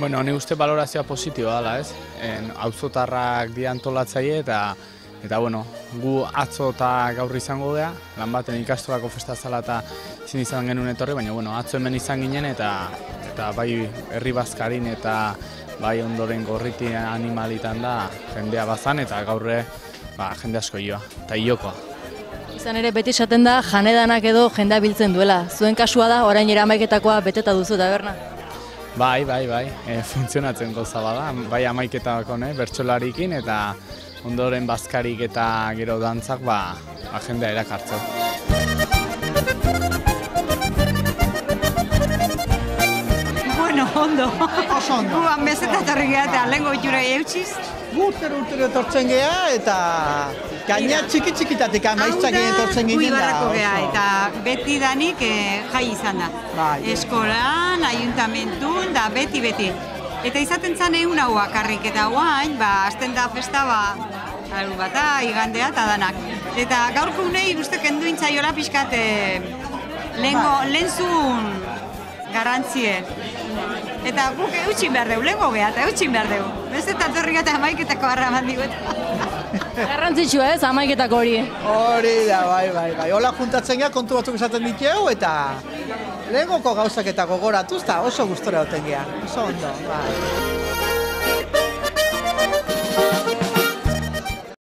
Bueno, ni uste balorazioa positiboa dela, ez? Auzotarrak dira antolatzaile eta bueno, gu atzo eta gaur izango gea, lan baten ikastolako festa zala eta ezin izan genuen etorri, baina bueno, atzo hemen izan ginen eta bai herri bazkarin eta bai ondoren gorriti animalitan da jendea bazan eta gaurre jende asko joa eta iokoa. Izan ere beti esaten da janedanak edo jendea biltzen duela. Zuen kasua da orain ere 11-etakoa beteta duzu taberna. Bai, funtzionatzen gauza bada, bai 11-etako bertsolarikin eta ondoren bazkarik eta gero dantzak jendea erakartzeu. Bueno, ondo. Oso ondo. Guan bezeta etorri geha eta lehenko itxura eutxiz. Urtero etortzen geha eta gaina txiki-txikitatik amaiztzak etortzen ginen da. Guibarrako geha eta beti danik jai izan da. Eskolan, ayuntamentu da beti. Eta izaten zan egun hau akarrik eta guain, azten da festa larun bata, igandea eta danak. Eta gaurko unei uste kendu intzaiola pixkat lehenzun garrantzie. Eta guk eutxin behar dugu, lehenko geha eta eutxin behar dugu. Bez eta torri eta 11-etako harra mandigu Garrantzitsua ez, 11-etako hori. Hori da, bai. Hola juntatzen geha, kontu batzuk esaten ditugu eta lehengoko gauzak eta gogoratuz eta oso gustora oten geha. Oso ondo, bai.